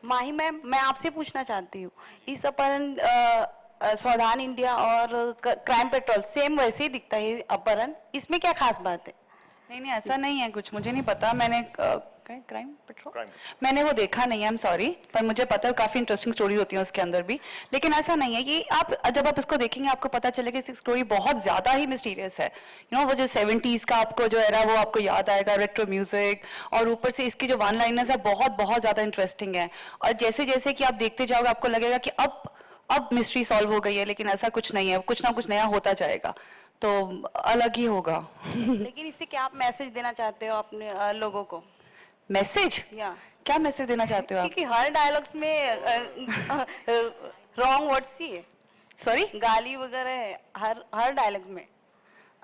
माही ma'am, मैं आपसे पूछना चाहती हूँ, इस अपहरण सावधान इंडिया और क्राइम पेट्रोल सेम वैसे ही दिखता है अपहरण, इसमें क्या खास बात है? नहीं नहीं, ऐसा नहीं है कुछ, मुझे नहीं पता। मैंने क्राइम पेट्रोल मैंने वो देखा नहीं है, आई एम सॉरी, पर मुझे पता है काफी इंटरेस्टिंग स्टोरी होती है उसके अंदर भी। लेकिन ऐसा नहीं है कि आप जब आप इसको देखेंगे आपको पता चलेगा इसकी स्टोरी बहुत ज्यादा ही मिस्टीरियस है। वो जो 70s का आपको जो एरा वो आपको याद आएगा, रेट्रो म्यूजिक, और ऊपर से इसकी जो वन लाइनर्स है बहुत बहुत ज्यादा इंटरेस्टिंग है। और जैसे जैसे कि आप देखते जाओगे आपको लगेगा कि अब मिस्ट्री सॉल्व हो गई है, लेकिन ऐसा कुछ नहीं है, कुछ ना कुछ नया होता जाएगा, तो अलग ही होगा। लेकिन इससे क्या आप मैसेज देना चाहते हो अपने लोगों को? मैसेज? या क्या मैसेज देना चाहते हो आप? क्योंकि हर डायलॉग्स में रॉन्ग वर्ड्स ही है, सॉरी, गाली वगैरह है हर डायलॉग में।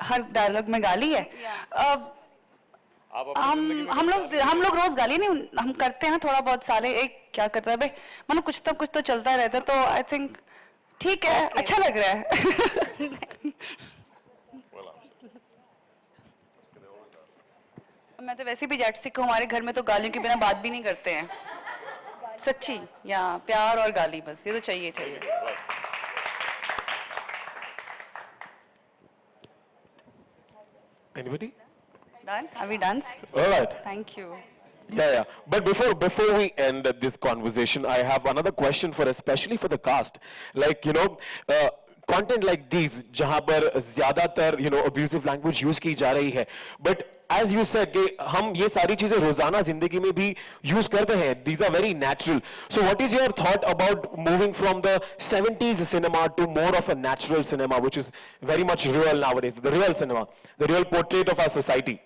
हर डायलॉग में गाली है? अब हम लोग रोज गाली नहीं, हम करते हैं थोड़ा बहुत, साले एक क्या करता है भाई, मतलब कुछ तो चलता रहता है, तो आई थिंक ठीक है, अच्छा लग रहा है। मैं तो वैसे भी जेट सिक हूँ, हमारे घर में तो गालियों के बिना बात भी नहीं करते हैं, सच्ची, या प्यार और गाली, बस ये तो चाहिए चाहिए। Anybody? Done? Are we done? All right. Thank you. Yeah. But before we end this conversation, I have another question for especially for the cast. Like content like these, जहाँ पर ज़्यादातर abusive language use की जा रही है, but as you said कि हम ये सारी चीजें रोजाना जिंदगी में भी use करते हैं. These are very natural. So what is your thought about moving from the 70s cinema to more of a natural cinema, which is very much real nowadays, the real cinema, the real portrait of our society?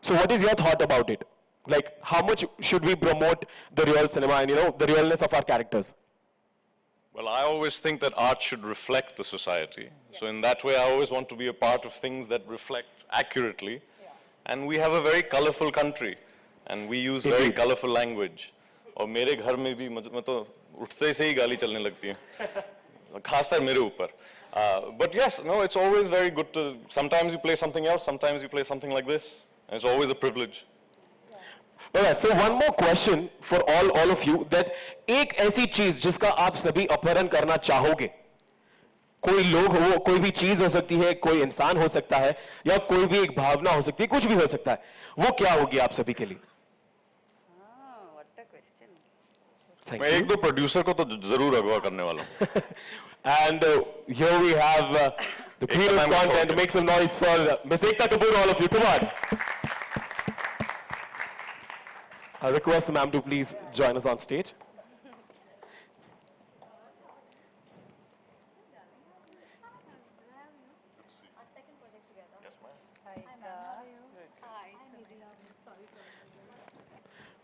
So what is your thought about it? Like, how much should we promote the real cinema and, the realness of our characters? Well, I always think that art should reflect the society. So in that way, I always want to be a part of things that reflect accurately. And we have a very colorful country. And we use very colorful language. और मेरे घर में भी मैं तो उठते से ही गाली चलने लगती है, खासकर मेरे ऊपर. But yes, no, it's always very good to, sometimes you play something else, sometimes you play something like this. And it's always a privilege. All right, so one more question for all of you, that एक ऐसी चीज जिसका आप सभी अपहरण करना चाहोगे, कोई लोग हो, कोई भी चीज हो सकती है, कोई इंसान हो सकता है, या कोई भी एक भावना हो सकती है, कुछ भी हो सकता है, वो क्या होगी आप सभी के लिए? मैं एक दो प्रोड्यूसर को तो जरूर अगवा करने वाला हूँ. And here we have the queen of content. Make some noise for Ms. Ekta Kapoor, all of you. Come on. I request the ma'am to please join us on stage.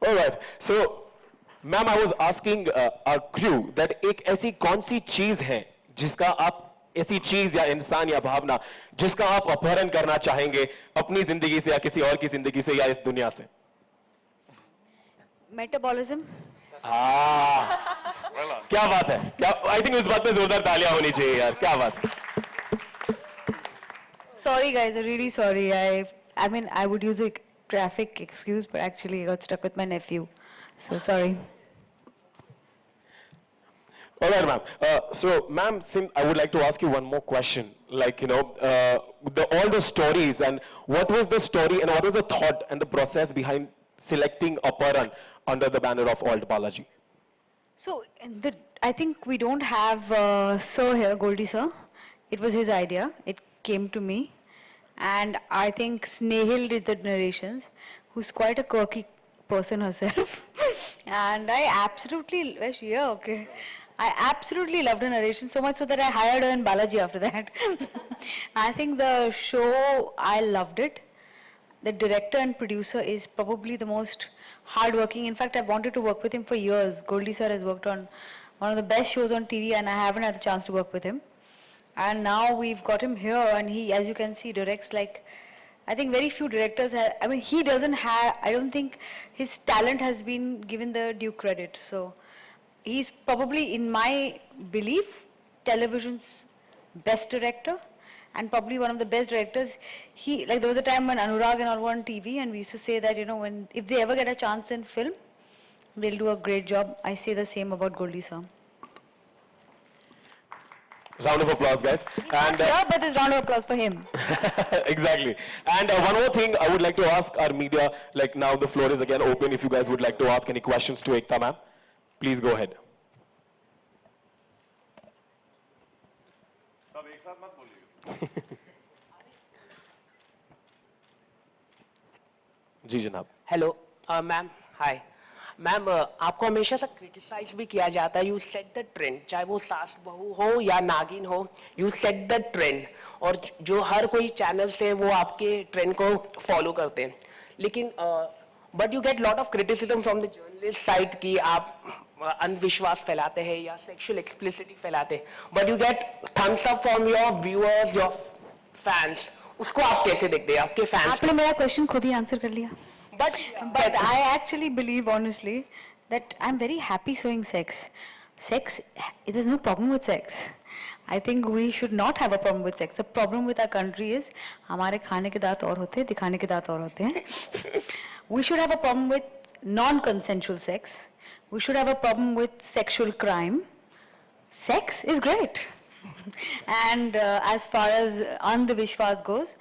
All right. So, ma'am, I was asking our crew that एक ऐसी कौन सी चीज है जिसका आप, ऐसी चीज या इंसान या भावना जिसका आप अपहरण करना चाहेंगे अपनी जिंदगी से या किसी और की जिंदगी से या इस दुनिया से? मेटाबॉलिज्म. क्या बात है, क्या, आई थिंक इस बात पे जोरदार तालियां होनी चाहिए यार, क्या बात है. Sorry guys, I'm really sorry. I mean I would use a traffic excuse, but actually I got stuck with my nephew. So sorry. All right, ma'am. So, ma'am, I would like to ask you one more question. Like, all the stories, and what was the story and what was the thought and the process behind selecting Aparan under the banner of Alt Balaji? So I think we don't have Sir here, Goldie Sir. It was his idea. It came to me. And I think Snehil did the narrations, who's quite a quirky person herself. And I absolutely, okay. I absolutely loved her narration so much so that I hired her in Balaji after that. I think the show, I loved it. The director and producer is probably the most hardworking. In fact, I've wanted to work with him for years. Goldie sir has worked on one of the best shows on TV and I haven't had the chance to work with him. And now we've got him here and he, as you can see, directs like, I think very few directors have, I mean, he doesn't have, I don't think his talent has been given the due credit. So he's probably, in my belief, television's best director. and probably one of the best directors. He, like, there was a time when Anurag and all were on TV, and we used to say that, you know, when if they ever get a chance in film, they'll do a great job. I say the same about Goldie sir. Round of applause, guys. And Yeah, but this round of applause for him. exactly. And one more thing, I would like to ask our media. Like now, the floor is again open. If you guys would like to ask any questions to Ekta ma'am, please go ahead. जी जनाब. Hello ma'am hi ma'am आपको हमेशा से criticise भी किया जाता है. You set the trend, चाहे वो सास बहू हो या नागिन हो, यू सेट द ट्रेंड. और जो हर कोई चैनल से वो आपके ट्रेंड को फॉलो करते हैं. लेकिन but you get lot of criticism from the journalist side कि आप अंधविश्वास फैलाते हैं या सेक्सुअल एक्सप्लिसिटी फैलाते हैं. But you get thumbs up from your viewers, your fans. उसको आप कैसे देखते हैं आपके फैंस? आपने मेरा क्वेश्चन खुद ही आंसर कर लिया. But I actually believe honestly that I'm very happy showing sex. Sex, there's no problem with sex. I think we should not have a problem with sex. The problem with our country is हमारे खाने के दांत और होते हैं, दिखाने के दांत और होते हैं. We should have a problem with non-consensual sex. We should have a problem with sexual crime. Sex is great. And as far as Andhvishwas goes,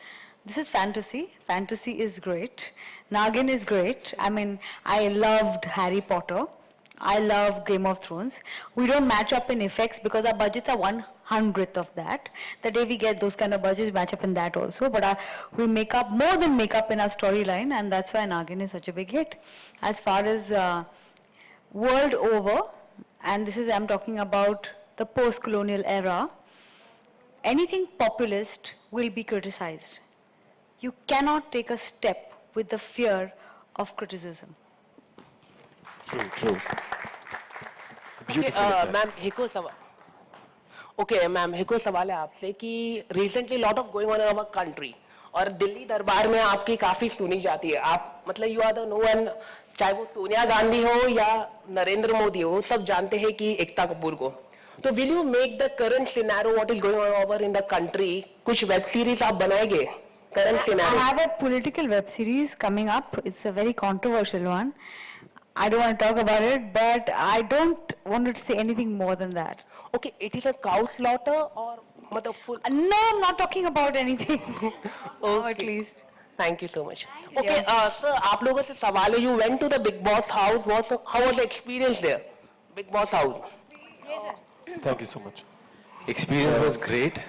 this is fantasy. Fantasy is great. Nagin is great. I mean, I loved Harry Potter. I love Game of Thrones. We don't match up in effects because our budgets are 1/100th of that. The day we get those kind of budgets, match up in that also. But we make up, more than make up in our storyline, and that's why Nagin is such a big hit. As far as world over, and this is, I'm talking about the post-colonial era, anything populist will be criticized. You cannot take a step with the fear of criticism. True, true. Beautiful. Ma'am हिको सवाल. Okay ma'am हिको सवाल है आपसे कि recently lot of going on in our country और दिल्ली दरबार में आपकी काफी सुनी जाती है. आप मतलब you are the no one, चाहे वो सोनिया गांधी हो या नरेंद्र मोदी हो, सब जानते हैं कि एकता कपूर को. तो will you make the current scenario what is going on over in the country, कुछ वेब सीरीज आप बनाएंगे current I scenario? have a political web series coming up. It's a very controversial one. I don't want to talk about it, but I don't want to say anything more than that. Okay, it is a cow slaughter or मतलब full? No, I'm not talking about anything. Now at Okay. least. Thank you so much. Okay, sir, आप लोगों से सवाल है, you went to the Big Boss house. How was the experience there? Big Boss house. Thank you so much. Experience was great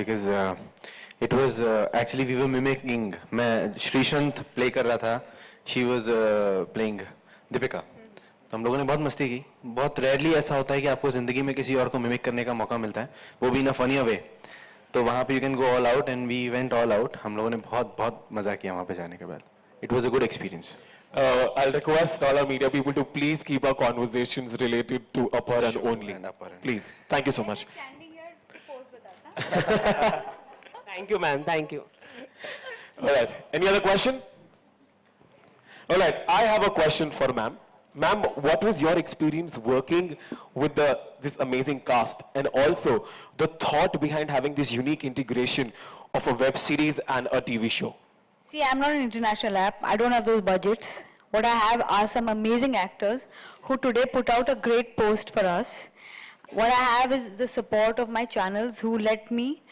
because it was actually we were mimicking. मैं श्रीशंत play कर रहा था. She was playing Deepika. तो हम लोगों ने बहुत मस्ती की. बहुत रेयरली ऐसा होता है कि आपको जिंदगी में किसी और को मिमिक करने का मौका मिलता है, वो भी इन अ फनी वे. तो वहाँ पे you can go all out and we went all out. हम लोगों ने बहुत बहुत मजा किया वहाँ पे जाने के बाद. It was a good experience. I'll request all our media people to please keep our conversations related to Aparan only. and Aparan. Please. Thank you so much. Thank you, ma'am. Thank you. All right. Any other question? All right. I have a question for ma'am. Ma'am, what was your experience working with this amazing cast, and also the thought behind having this unique integration of a web series and a TV show? See, I'm not an international app. I don't have those budgets. What I have are some amazing actors who today put out a great post for us. What I have is the support of my channels who let me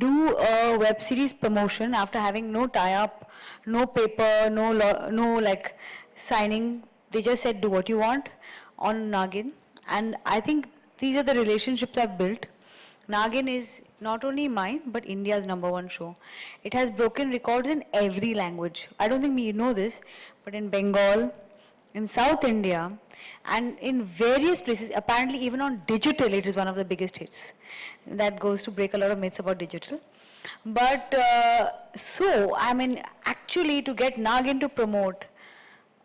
do a web series promotion after having no tie-up, no paper, no like signing. They just said, do what you want on Nagin. And I think these are the relationships I've built. Nagin is not only mine, but India's #1 show. It has broken records in every language. I don't think you know this, but in Bengal, in South India, and in various places, apparently even on digital, it is one of the biggest hits. That goes to break a lot of myths about digital. But I mean, actually to get Nagin to promote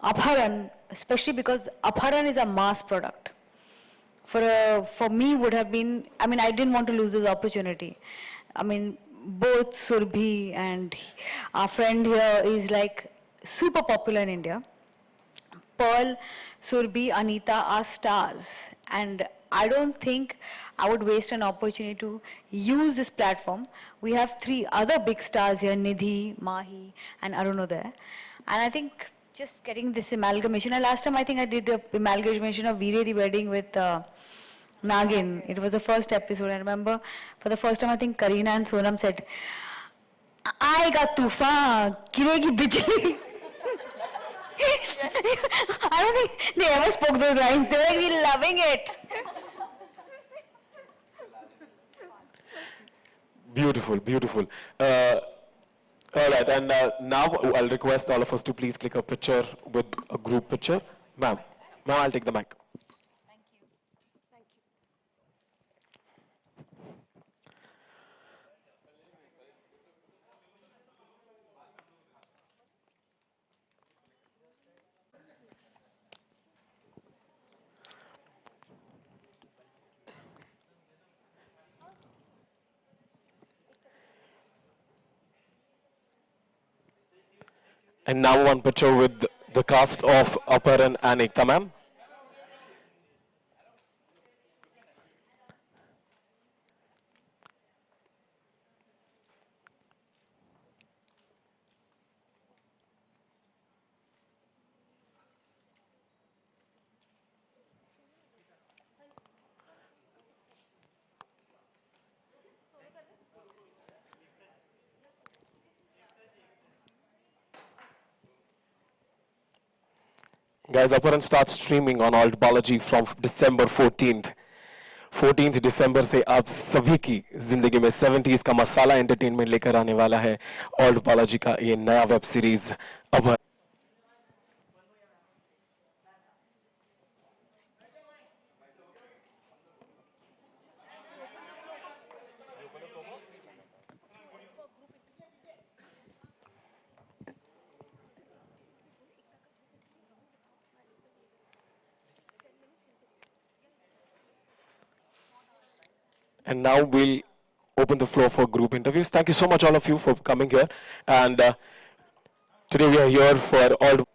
Apharan, especially because Apharan is a mass product. For me would have been, I mean, I didn't want to lose this opportunity. I mean, both Surbhi and our friend here is like super popular in India. Pearl, Surbhi, Anita are stars. and I don't think I would waste an opportunity to use this platform. We have 3 other big stars here, Nidhi, Mahi, and Arunodaya. And I think just getting this amalgamation, and last time I think I did a amalgamation of Veere the Wedding with Nagin. It was the first episode. I remember for the first time I think Kareena and Sonam said, आएगा तूफान गिरेगी बिजली. I don't think they ever spoke those lines. They were like, "We're loving it." Beautiful, beautiful. All right, and now I'll request all of us to please click a picture with a group picture. Ma'am, I'll take the mic. And now one picture with the cast of Aparan and Ekta, ma'am. Guys, Aparan starts streaming on Alt Balaji from December 14th. 14th दिसंबर से आप सभी की जिंदगी में 70s का मसाला entertainment लेकर आने वाला है ऑल्ड बालाजी का ये नया वेब सीरीज अब And now we'll open the floor for group interviews. Thank you so much, all of you, for coming here. And today we are here for all.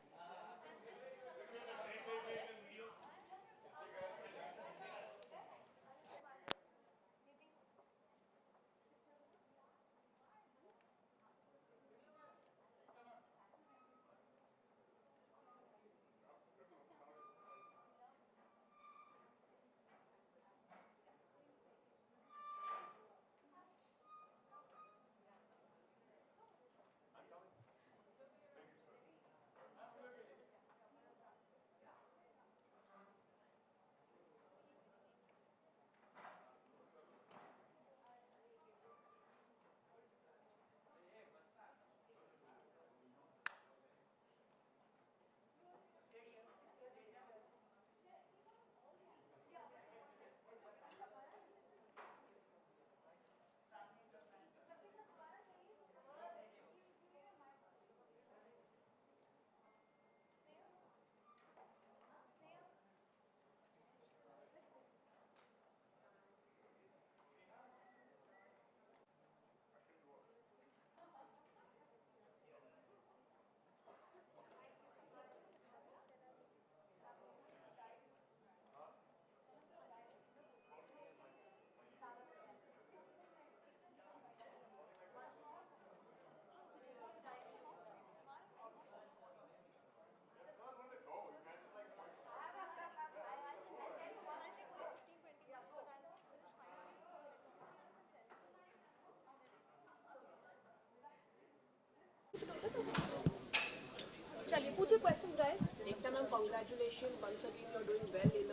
चलिए पूछिए question guys. Ekta ma'am, congratulations once again. You're doing well in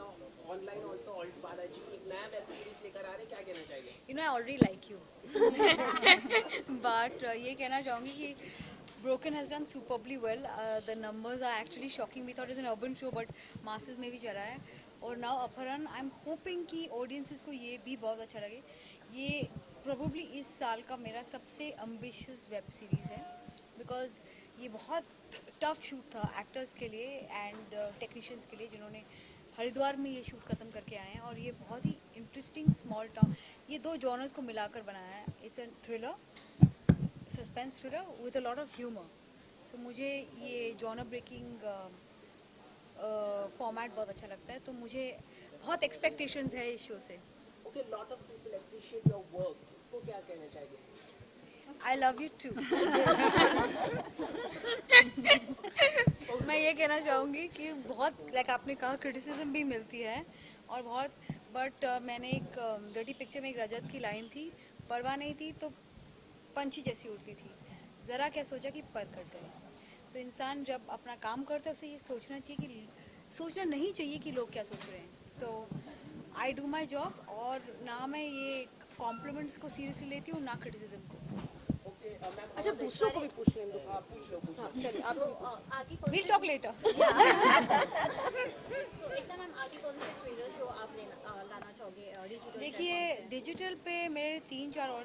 online also. Alt Balaji एक नया web series लेकर आ रहे हैं, क्या कहना चाहिए? You know I already like you. But ये कहना चाहूँगी कि Broken has done superbly well. The numbers are actually shocking. We thought it was an urban show, but masses में भी चला है. और now Aparan, I'm hoping कि audiences को ये भी बहुत अच्छा लगे. ये probably इस साल का मेरा सबसे ambitious web series है. Because ये बहुत टफ शूट था एक्टर्स के लिए एंड टेक्नीशियंस के लिए जिन्होंने हरिद्वार में ये शूट खत्म करके आए हैं और ये बहुत ही इंटरेस्टिंग स्मॉल टाउन ये 2 जॉनर्स को मिलाकर बनाया है. It's a thriller suspense thriller with a lot of humour. So मुझे ये जॉनर ब्रेकिंग फॉर्मेट बहुत अच्छा लगता है. तो मुझे बहुत एक्सपेक्टेशंस है इस शो से. Okay, lot of people appreciate your work. उसको क्या कहना चाहिए? I love you too. मैं ये कहना चाहूँगी कि बहुत लाइक आपने कहा क्रिटिसिज्म भी मिलती है और बहुत बट मैंने एक डर्टी पिक्चर में एक रजत की लाइन थी, परवाह नहीं थी तो पंछी जैसी उड़ती थी, ज़रा क्या सोचा कि पर कट गए. सो इंसान जब अपना काम करता है उसे ये सोचना चाहिए कि सोचना नहीं चाहिए कि लोग क्या सोच रहे हैं. तो आई डू माई जॉब और ना मैं ये कॉम्प्लीमेंट्स को सीरियसली लेती हूँ ना क्रिटिसिज्म को. अच्छा, दूसरों को भी पूछ लें दो. आप पूछ लो. चलिए, आप आगे कौन will talk later. So Ekta ma'am आगे कौन से थ्रिलर शो आप लाना चाहोगे डिजिटल? देखिए डिजिटल पे मेरे 3-4 और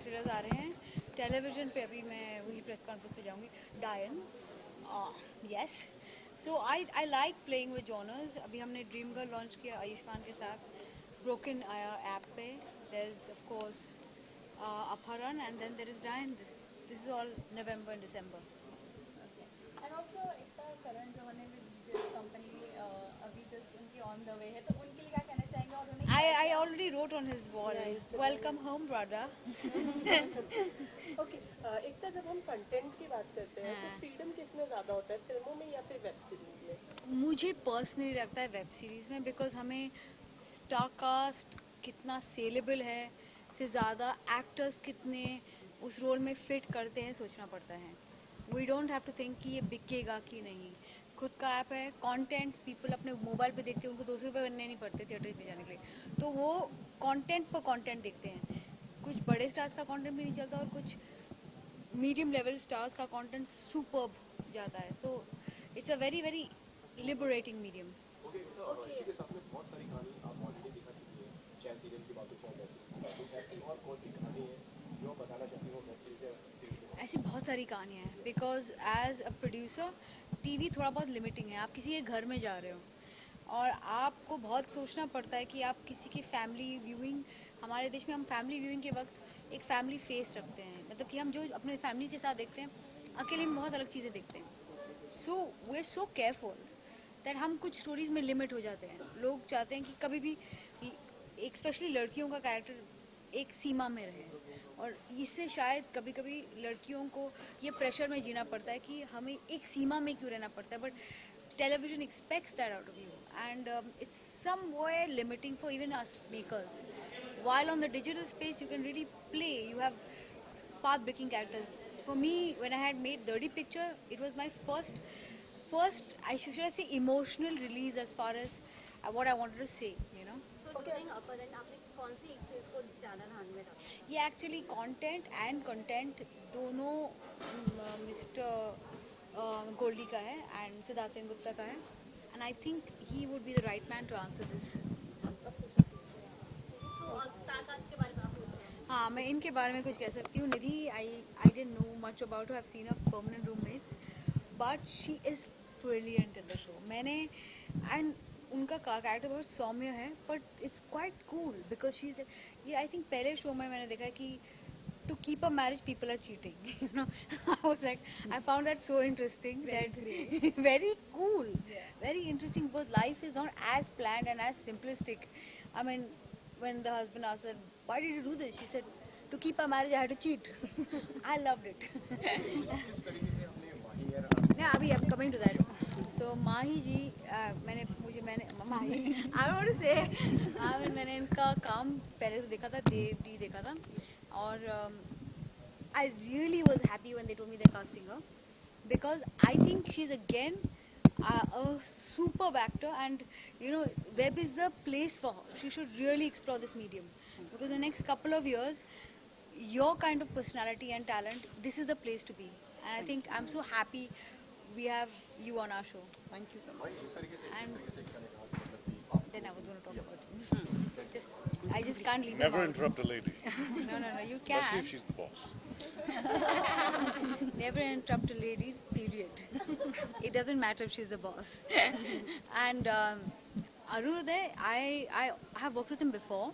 थ्रिलर्स आ रहे हैं. टेलीविजन पे अभी मैं वही प्रेस कॉन्फ्रेंस पे जाऊंगी. डायन, yes. So I like playing with genres. अभी हमने ड्रीम गर्ल लॉन्च किया आयुष्मान के साथ. ब्रोकन आया ऐप पे. There is of course Apharan and then there is Dayan. This is all November and December. And also Ekta Karan Johar ने भी डिजिटल कंपनी अभी जस्ट उनकी ऑन द वे है, तो उनके लिए क्या कहना चाहेंगे? और उन्हें I already wrote on his wall, welcome home brother. Okay, Ekta, जब हम कंटेंट की बात करते हैं तो फ्रीडम किसमें ज्यादा होता है, फिल्मों में या फिर वेब सीरीज में? मुझे पर्सनली लगता है वेब सीरीज़ में, बिकॉज हमें स्टार कास्ट कितना सेलेबल है से ज़्यादा एक्टर्स कितने उस रोल में फिट करते हैं सोचना पड़ता है. We don't have to think कि ये बिकेगा कि नहीं. खुद का ऐप है. कंटेंट पीपल अपने मोबाइल पे देखते हैं, उनको 200 रुपये बनने नहीं पड़ते थिएटर पे जाने के लिए, तो वो कंटेंट पर कंटेंट देखते हैं. कुछ बड़े स्टार्स का कंटेंट भी नहीं चलता और कुछ मीडियम लेवल स्टार्स का कंटेंट सुपर्ब जाता है. तो it's a very very liberating medium. ऐसी बहुत सारी कहानियाँ हैं. Because as a producer TV थोड़ा बहुत लिमिटिंग है. आप किसी के घर में जा रहे हो और आपको बहुत सोचना पड़ता है कि आप किसी की फैमिली व्यूइंग, हमारे देश में हम फैमिली व्यूइंग के वक्त एक फैमिली फेस रखते हैं, मतलब कि हम जो अपने फैमिली के साथ देखते हैं अकेले में बहुत अलग चीज़ें देखते हैं. So we are so careful that हम कुछ स्टोरीज में लिमिट हो जाते हैं. लोग चाहते हैं कि कभी भी एक स्पेशली लड़कियों का कैरेक्टर एक सीमा में रहे, और इससे शायद कभी कभी लड़कियों को ये प्रेशर में जीना पड़ता है कि हमें एक सीमा में क्यों रहना पड़ता है. But television expects that out of you, and it's somewhere limiting for even us makers. While on the digital space you can really play, you have path breaking characters. For me, when I had made Dirty Picture, it was my first I should I say emotional release as far as what I wanted to say, you know. So during अपहरण आपने कौन सी चीज़ को ज़्यादा ध्यान में रखा? ये actually content and content दोनों मिस्टर गोल्डी का है एंड सिद्धार्थ सेनगुप्ता का है, and I think he would be the right man to answer this. So star cast के बारे में आप पूछ रहे हैं. हाँ, मैं इनके बारे में कुछ कह सकती हूँ. Nidhi, I didn't know much about her. I have seen a permanent roommates, but she is brilliant in the show. मैंने एंड उनका कैरेक्टर बहुत सौम्य है, but it's quite cool because she is ये. आई थिंक पहले शो में मैंने देखा कि to keep a marriage people are cheating, you know. I was like, I found that so interesting. Very cool, very interesting, because life is not as planned and as simplistic. I mean, when the husband asked her, why did you do this, she said, to keep a marriage I had to cheat. I loved it. Yeah, abhi I'm coming to that. So माही जी, मैंने माही, I don't want to say, मैंने इनका काम पहले तो देखा था, देवडी देखा था, और I really was happy when they told me they're casting her, because I think she's again a superb actor, and you know, web is the place for her. She should really explore this medium, because the next couple of years, your kind of personality and talent, this is the place to be. And I think I'm so happy we have you on our show. Thank you so much. And then I was going to talk about it. I just can't leave Never him out. interrupt a lady, No, you especially can. if she's the boss. Never interrupt a lady, period. It doesn't matter if she's the boss. And Arunoday, I have worked with him before.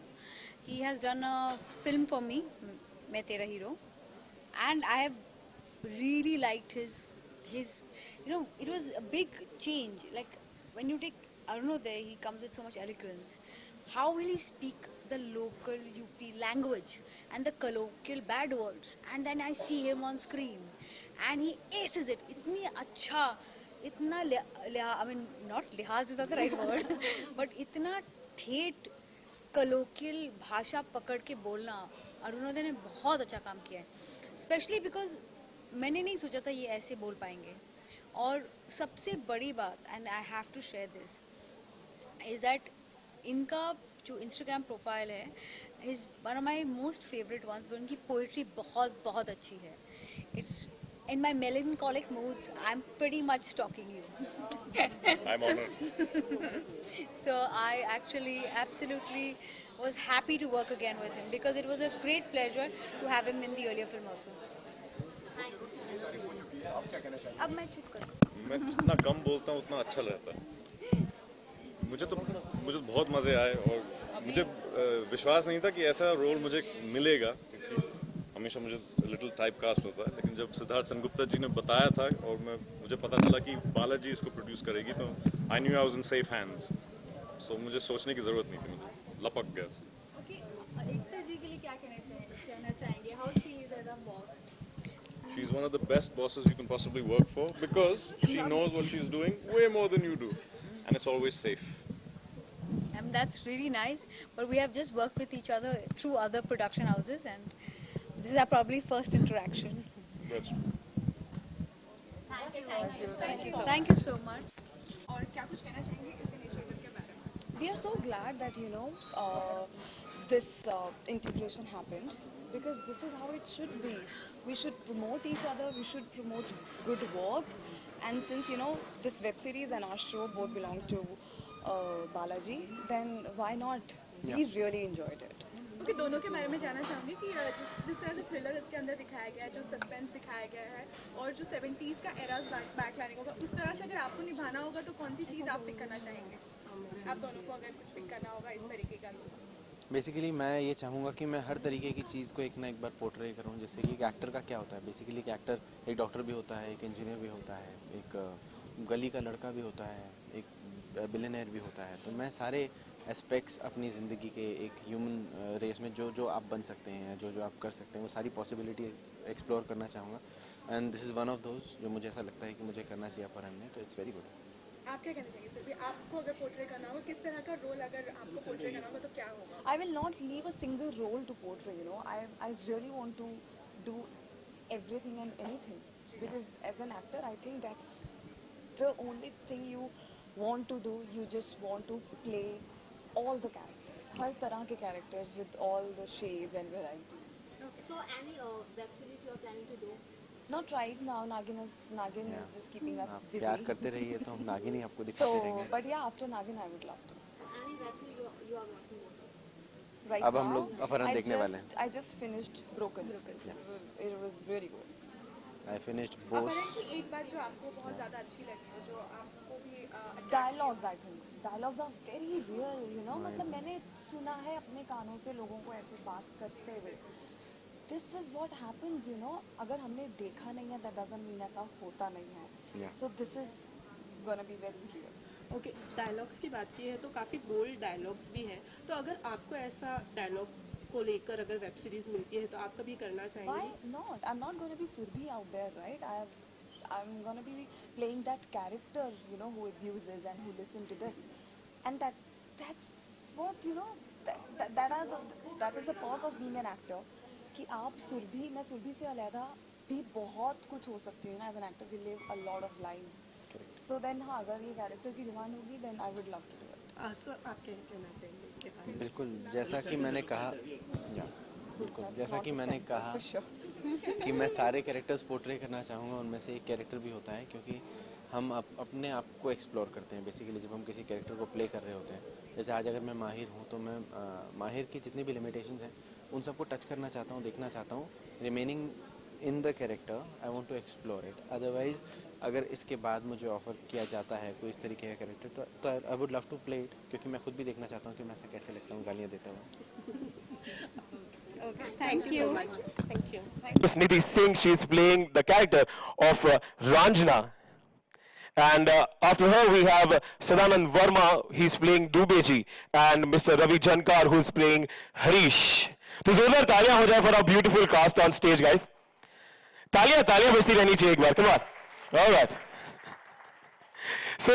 He has done a film for me, Main Tera Hero, and I have really liked his, you know, it was a big change. Like when you take Arunodaya, he comes with so much eloquence. How will he speak the local UP language and the colloquial bad words? And then I see him on screen, and he aces it. इतनी अच्छा, इतना I mean not लिहाज is not the right word, but इतना ठेठ colloquial भाषा पकड़ के बोलना अरुणोदय ने बहुत अच्छा काम किया है. Especially because मैंने नहीं सोचा था ये ऐसे बोल पाएंगे. और सबसे बड़ी बात, and I have to share this, is that इनका जो इंस्टाग्राम प्रोफाइल है is one of my most favourite ones. उनकी पोइट्री बहुत बहुत अच्छी है. It's in my melancholic moods, I'm pretty much stalking you. I'm honored. So I actually absolutely was happy to work again with him because it was a great pleasure to have him in the earlier film also. अब मैं चुप कर. मैं जितना कम बोलता हूँ उतना अच्छा लगता है. मुझे बहुत मज़े आए और मुझे विश्वास नहीं था कि ऐसा रोल मुझे मिलेगा, क्योंकि हमेशा मुझे लिटिल टाइप कास्ट होता है. लेकिन जब सिद्धार्थ सेनगुप्ता जी ने बताया था और मुझे पता चला कि बालाजी इसको प्रोड्यूस करेगी, तो I knew I was in safe hands. So मुझे सोचने की ज़रूरत नहीं थी, मुझे लपक गया. ओके, एकता जी के लिए क्या कहना चाहेंगे? How she is as a boss? She is one of the best bosses you can possibly work for because she knows what she's doing way more than you do, and it's always safe. And that's really nice. But we have just worked with each other through other production houses, and this is our probably first interaction. That's true. Thank you so much. और क्या कुछ कहना चाहेंगे इस initiative के बारे में? We are so glad that this integration happened, because this is how it should be. We should promote each other, we should promote good work, and since this web series and our show both belong to Balaji, then why not? We really enjoyed it. Okay, दोनों के बारे में जानना चाहूँगी कि जिस तरह से थ्रिलर इसके अंदर दिखाया गया है, जो सस्पेंस दिखाया गया है, और जो 70s का एराज बैक लाने होगा, उस तरह से अगर आपको निभाना होगा तो कौन सी चीज़ आप पिक करना चाहेंगे? आप दोनों को अगर कुछ पिक करना होगा इस तरीके का तो? बेसिकली मैं ये चाहूँगा कि मैं हर तरीके की चीज़ को एक ना एक बार पोर्ट्रे करूँ. जैसे कि एक एक्टर का क्या होता है, बेसिकली एक एक्टर एक डॉक्टर भी होता है, एक इंजीनियर भी होता है, एक गली का लड़का भी होता है, एक बिलियनर भी होता है. तो मैं सारे एस्पेक्ट्स अपनी ज़िंदगी के एक ह्यूमन रेस में जो आप बन सकते हैं, जो आप कर सकते हैं, वो सारी पॉसिबिलिटी एक्सप्लोर करना चाहूँगा. And this is one of those जो मुझे ऐसा लगता है कि मुझे करना चाहिए अपहरण में. तो इट्स वेरी गुड. आप क्या कहना चाहिए सर? भी आपको अगर पोर्ट्रे करना होगा, किस तरह का रोल अगर आपको पोर्ट्रे करना होगा तो क्या होगा? I will not leave a single role to portray, I really want to do everything and anything, because as an actor I think that's the only thing you want to do. You just want to play all the characters, हर तरह के characters with all the shades and variety. So any web series you are planning to do? Not right now. Nagin is just keeping us आप busy. प्यार करते रहिए तो हम नागिन ही आपको दिखाते So, रहेंगे. but yeah, after Nagin I would love to. Any web series you are watching? Right अब हम now, लोग अपहरण देखने वाले हैं. I just finished Broken. It was really good. I finished Bose. अपहरण की एक बात जो आपको बहुत ज़्यादा अच्छी लगी हो, जो आपको भी Dialogues, I think. Dialogues are very real, मतलब मैंने सुना है अपने कानों से लोगों को ऐसे बात करते हुए. This is what happens, अगर हमने देखा नहीं है, that doesn't mean ऐसा होता नहीं है. Yeah. So this is gonna be very real. Okay, dialogues की बात की है तो काफ़ी बोल्ड डायलॉग्स भी हैं. तो अगर आपको ऐसा डायलॉग्स को लेकर अगर वेब सीरीज मिलती है तो आप कभी करना चाहेंगे? Why not? I'm not gonna be Surbhi out there, right? I'm gonna be playing that character, who abuses and who listen to this, and that's what that is the perk of being an actor. कि आप मैं सुरभि से अलहदा भी बहुत कुछ हो सकती हूँ. As an actor we live a lot of lives. So then हाँ, अगर ये कैरेक्टर की डिमांड होगी then I would love to do it. Sir आप क्या कहना चाहेंगे इसके बारे में? बिल्कुल, जैसा कि मैंने कहा, बिल्कुल जैसा कि मैंने कहा कि मैं सारे कैरेक्टर्स पोर्ट्रे करना चाहूँगा. उनमें से एक कैरेक्टर भी होता है क्योंकि हम अपने आप को एक्सप्लोर करते हैं. बेसिकली जब हम किसी कैरेक्टर को प्ले कर रहे होते हैं, जैसे आज अगर मैं माहिर हूँ तो मैं माहिर की जितनी भी लिमिटेशंस हैं उन सबको टच करना चाहता हूँ, देखना चाहता हूँ. Remaining in the character I want to explore it. Otherwise अगर इसके बाद मुझे ऑफर किया जाता है कोई इस तरीके का कैरेक्टर तो I would love to play it, क्योंकि मैं खुद भी देखना चाहता हूँ कि मैं ऐसा कैसे लगता हूँ गालियाँ देता हुआ. Thank you so much. Thank you. Nidhi Singh, she is playing the character of Ranjana. And after her, we have Sadanand Verma. He's playing Dubeji, and Mr. Ravi Jankar, who's playing Harish. तो जोरदार तालियां हो जाए for our beautiful cast on stage, guys. तालियां बजती रहनी चाहिए एक बार. Come on. All right. So,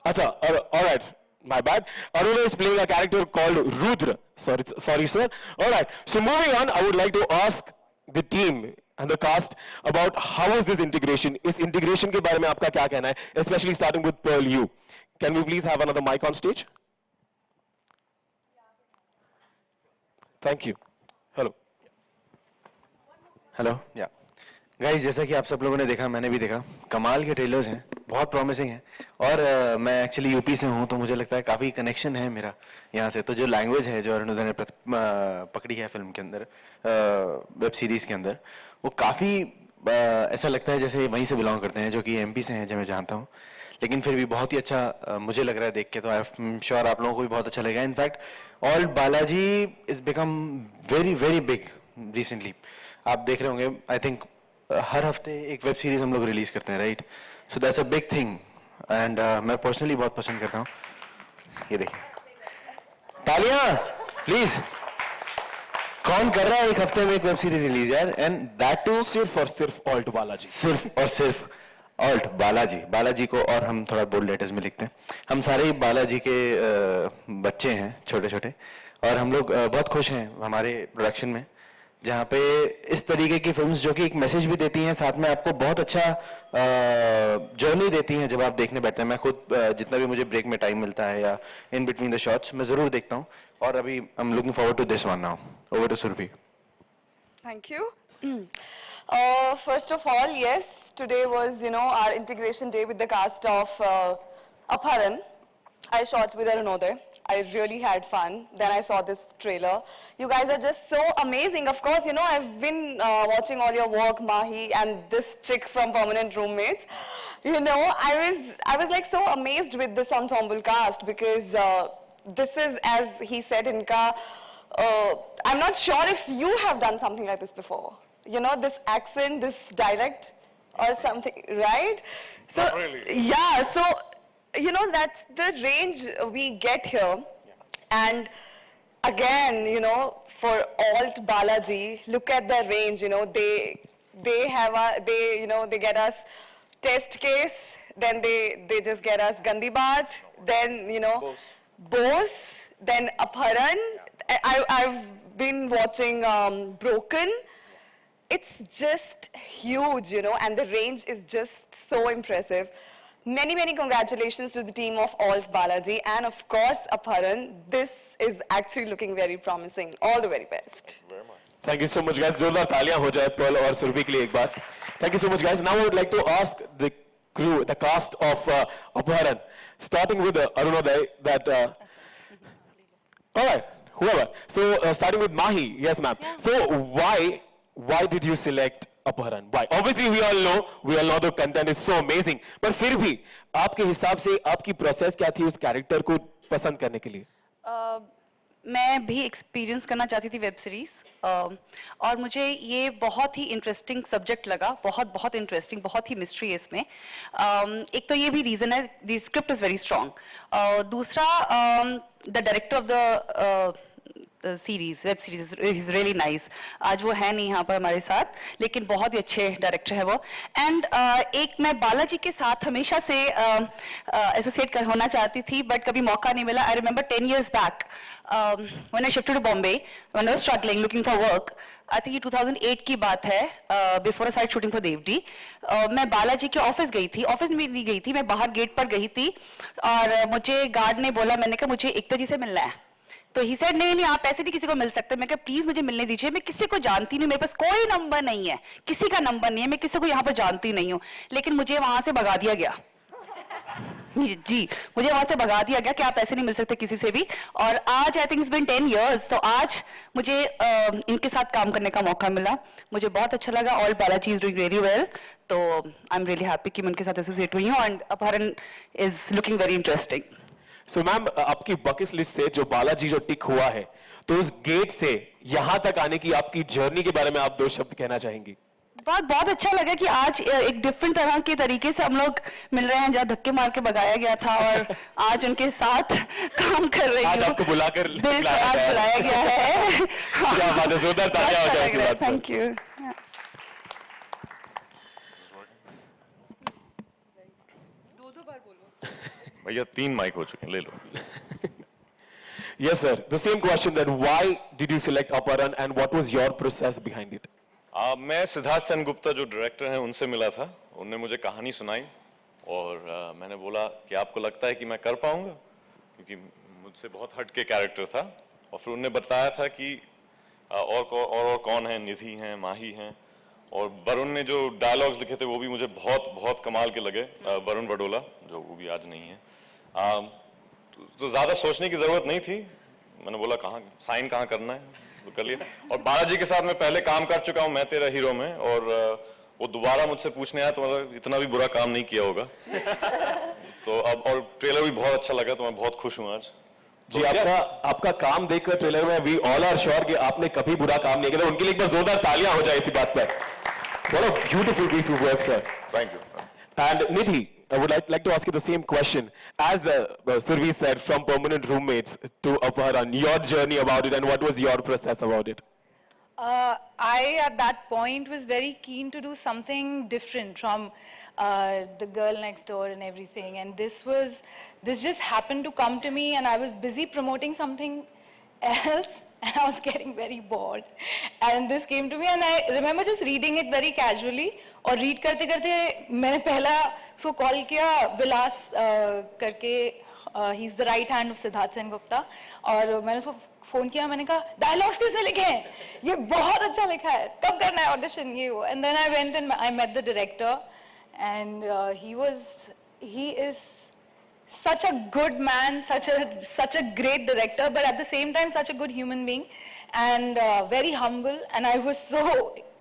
acha, all right. My bad. Aruna is playing a character called Rudra. Sorry, sir. All right. So moving on, I would like to ask the team and the cast about how is this integration? इस integration के बारे में आपका क्या कहना है? Especially starting with Pearl, you. Can we please have another mic on stage? Thank you. Hello. Hello या guys, जैसा कि आप सब लोगों ने देखा, मैंने भी देखा, कमाल के ट्रेलर्स हैं, बहुत प्रॉमिसिंग हैं. और मैं एक्चुअली यूपी से हूं, तो मुझे लगता है काफ़ी कनेक्शन है मेरा यहाँ से. तो जो लैंग्वेज है जो अरुणोदय ने पकड़ी है फिल्म के अंदर, वेब सीरीज़ के अंदर, वो काफ़ी ऐसा लगता है जैसे वहीं से बिलोंग करते हैं, जो कि एमपी से हैं, जो मैं जानता हूँ. लेकिन फिर भी बहुत ही अच्छा मुझे लग रहा है देख के. तो आई एम श्योर आप लोगों को भी बहुत अच्छा लगेगा. In fact all Balaji is become very very big recently. आप देख रहे होंगे, आई थिंक हर हफ्ते एक वेब सीरीज हम लोग रिलीज करते हैं, right? So that's a big thing. And मैं पर्सनली बहुत पसंद करता हूँ. ये देखिए, तालियां प्लीज. कौन कर रहा है एक हफ्ते में एक वेब सीरीज रिलीज यार? एंड दैट टू सिर्फ और सिर्फ ऑल्ट बालाजी. सिर्फ और सिर्फ ऑल्ट बालाजी. बालाजी को और हम थोड़ा बोल्ड लेटर्स में लिखते हैं. हम सारे ही बालाजी के बच्चे हैं, छोटे छोटे. और हम लोग बहुत खुश हैं हमारे प्रोडक्शन में, जहाँ पे इस तरीके की फिल्म्स जो कि एक मैसेज भी देती हैं, साथ में आपको बहुत अच्छा जर्नी देती हैं जब आप देखने बैठते हैं. मैं खुद जितना भी मुझे ब्रेक में टाइम मिलता है या इन बिटवीन द शॉट्स, मैं ज़रूर देखता हूँ. और अभी I am looking forward to this one now. Over to Surabhi. Thank you. First of all, yes, today was, our integration day with the cast of Apharan. I shot with Arunodai. I really had fun. Then I saw this trailer. You guys are just so amazing. Of course, I've been watching all your work, Mahi, and this chick from Permanent Roommates. I was like so amazed with this ensemble cast because this is, as he said, Inka, I'm not sure if you have done something like this before. This accent, this dialect or something, right? So, Not really. Yeah, so, that's the range we get here. And again, for alt Balaji, look at the range, they have they get us test case, then they just get us Gandhi Bath, then, Bose, then Apharan. I've been watching Broken. It's just huge, and the range is just so impressive. Many, many congratulations to the team of Alt Balaji and of course Apharan. This is actually looking very promising. All the very best. Thank you so much, guys. जोरदार तालियां हो जाए Perl और सुरभि के लिए एक बार. Thank you so much, guys. Now I would like to ask the crew, the cast of Apharan, starting with Arunodai, that all right, whoever. So starting with Mahi, yes, ma'am. So why did you select Apharan? Why? Obviously, we all know the content is so amazing. But फिर भी आपके हिसाब से आपकी process क्या थी उस character को पसंद करने के लिए? मैं भी एक्सपीरियंस करना चाहती थी वेब सीरीज, और मुझे ये बहुत ही इंटरेस्टिंग सब्जेक्ट लगा. बहुत इंटरेस्टिंग, बहुत ही मिस्ट्री है इसमें. एक तो ये भी रीज़न है, the script is very strong. दूसरा, the director of the series, web series is really nice. आज वो है नहीं यहाँ पर हमारे साथ, लेकिन बहुत ही अच्छे डायरेक्टर है वो. एंड एक मैं बालाजी के साथ हमेशा से एसोसिएट होना चाहती थी, बट कभी मौका नहीं मिला. I remember 10 years back when I shifted to Bombay, when I was struggling looking for work. I think ये 2008 की बात है, before I start shooting for Dev D. मैं बालाजी के ऑफिस गई थी. ऑफिस में नहीं गई थी, मैं बाहर गेट पर गई थी और मुझे गार्ड ने बोला, मैंने कहा मुझे एकता जी से मिलना है. तो ही सेड नहीं आप ऐसे नहीं किसी को मिल सकते. मैं कहा प्लीज मुझे मिलने दीजिए, मैं किसी को जानती नहीं, मेरे पास कोई नंबर नहीं है, किसी का नंबर नहीं है, मैं किसी को यहाँ पर जानती नहीं हूँ. लेकिन मुझे वहां से भगा दिया गया. जी, मुझे वहां से भगा दिया गया कि आप ऐसे नहीं मिल सकते किसी से भी. और आज I think it's been 10 years, तो आज मुझे इनके साथ काम करने का मौका मिला. मुझे बहुत अच्छा लगा. All Balaji is doing very well. तो आई एम रियली हैप्पी कि मैं उनके साथ एसोसिएट हुई हूँ. एंड अपहरण is looking very interesting. So ma'am, आपकी बकेट लिस्ट से जो बालाजी जो टिक हुआ है, तो उस गेट से यहाँ तक आने की आपकी जर्नी के बारे में आप 2 शब्द कहना चाहेंगी? बहुत बहुत अच्छा लगा कि आज एक डिफरेंट तरह के तरीके से हम लोग मिल रहे हैं, जहाँ धक्के मार के भगाया गया था और आज उनके साथ काम कर रही आज हूँ। आपको बुलाकर दिल से बुलाया आज गया है। बुलाया गया है। क्या बात है, जोरदार तालियां हो जाए इसके बाद। Thank you. भैया 3 माइक हो चुके हैं, ले लो। Yes, sir. The same question that why did you select Aparan and what was your process behind it? मैं सिद्धार्थ सेनगुप्ता जो डायरेक्टर हैं उनसे मिला था, उनने मुझे कहानी सुनाई और मैंने बोला कि आपको लगता है कि मैं कर पाऊंगा, क्योंकि मुझसे बहुत हट के कैरेक्टर था। और फिर उनने बताया था कि और कौन है, निधि हैं, माही हैं, और वरुण ने जो डायलॉग्स लिखे थे वो भी मुझे बहुत बहुत कमाल के लगे। वरुण बडोला जो वो भी आज नहीं है। तो ज़्यादा सोचने की ज़रूरत नहीं थी, मैंने बोला साइन कहाँ करना है तो कर लिया। और बालाजी के साथ मैं पहले काम कर चुका हूँ मैं तेरा हीरो में, और वो दोबारा मुझसे पूछने आया तो मतलब इतना भी बुरा काम नहीं किया होगा। तो अब और ट्रेलर भी बहुत अच्छा लगा, तो मैं बहुत खुश हूँ आज। जी, आपका काम देखकर ट्रेलर में वी ऑल आर श्योर कि आपने कभी बुरा काम नहीं किया। उनके लिए एक बार जोरदार तालियां हो जाए इसी बात पर। What a beautiful piece of work, sir. Thank you. And Nidhi, I would like to ask you the same question. As Survi said, from permanent roommates to Aparan, your journey about it and what was your process about it? I, at that point, was very keen to do something different from the girl next door and everything. And this just happened to come to me, and I was busy promoting something else, and I was getting very bored. And this came to me, and I remember just reading it very casually. और read करते करते मैंने पहला उसको call किया विलास करके, he is the right hand of Siddharth Sengupta, और मैंने उसको फोन किया, मैंने कहा डायलॉग्स किसने लिखे हैं, ये बहुत अच्छा लिखा है, कब करना है ऑडिशन, ये वो। And then I went and I met the director, and he is such a good man, such a great director, but at the same time such a good human being, and very humble. And I was so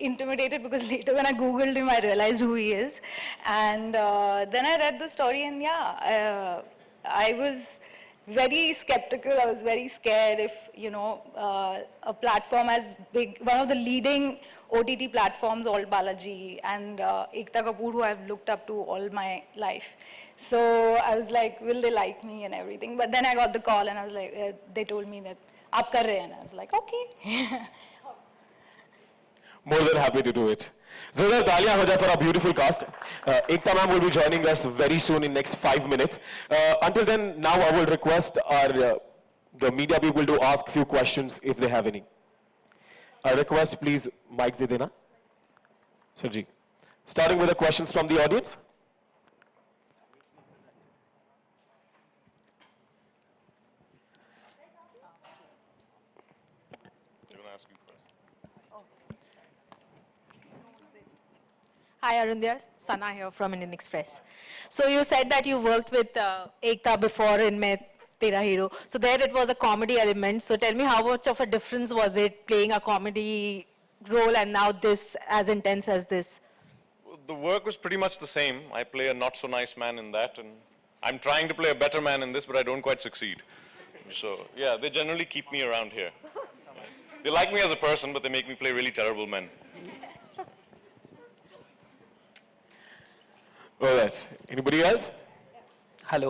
intimidated because later when I googled him I realized who he is, and then I read the story, and yeah, I was very skeptical. I was very scared if, you know, a platform as big, one of the leading OTT platforms, All Balaji, and Ekta Kapoor, who I've looked up to all my life. So I was like, will they like me and everything? But then I got the call and I was like, they told me that, aap kar rahe hain. And I was like, okay. More than happy to do it. Zora Talia ho jaye for our beautiful cast. Ekta ma'am will be joining us very soon in next 5 minutes. Until then, now I will request our the media people to ask few questions if they have any. I request please mic de dena. Sir ji. Starting with the questions from the audience. Hi Arundhya, Sana here from Indian Express. So you said that you worked with Ekta before in Main Tera Hero. So there it was a comedy element. So tell me, how much of a difference was it playing a comedy role and now this as intense as this? The work was pretty much the same. I play a not so nice man in that, and I'm trying to play a better man in this, but I don't quite succeed. So yeah, they generally keep me around here. They like me as a person, but they make me play really terrible men. All right. Anybody else? Hello,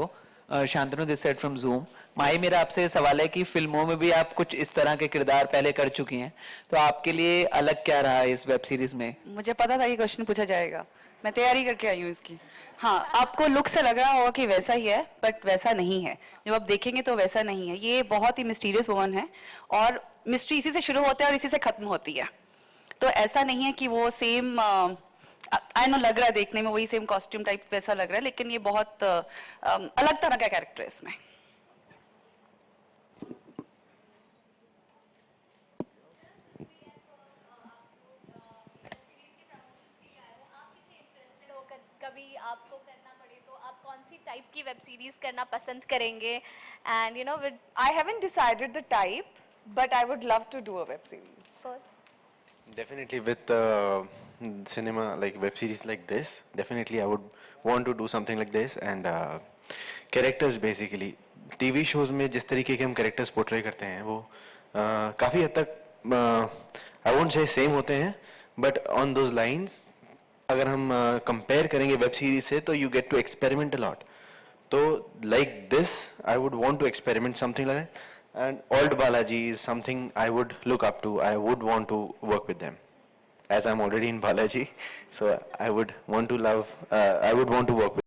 Shantanu this side from Zoom. Mahi, मेरा आपसे सवाल है कि फिल्मों में भी आप कुछ इस तरह के किरदार पहले कर चुकी हैं, तो आपके लिए अलग क्या रहा इस वेब सीरीज में? मुझे पता था ये क्वेश्चन पूछा जाएगा, मैं तैयारी करके आई हूँ इसकी। हाँ, आपको लुक से लग रहा होगा कि वैसा ही है, बट वैसा नहीं है। जब आप देखेंगे तो वैसा नहीं है। ये बहुत ही मिस्टीरियस वुमन है, और मिस्ट्री इसी से शुरू होता है और इसी से खत्म होती है। तो ऐसा नहीं है कि वो सेम आई नो लग रहा है देखने में वही सेम कॉस्ट्यूम टाइप वैसा लग रहा है, लेकिन ये बहुत अलग तरह का कैरेक्टर है इसमें। कभी आपको करना पड़े तो आप कौन सी टाइप की वेब सीरीज करना पसंद करेंगे? And you know with I haven't decided the type, but I would love to do a web series. Definitely with cinema, like web series like this, definitely I would want to do something like this. And characters basically TV shows में जिस तरीके के हम characters portray करते हैं वो काफ़ी हद तक I won't say same होते हैं, but on those lines अगर हम कंपेयर करेंगे वेब सीरीज से तो you get to experiment a lot. तो like this I would want to experiment something like that, and Old Balaji is something I would look up to. I would want to work with them as I'm already in Balaji, so I would want to work with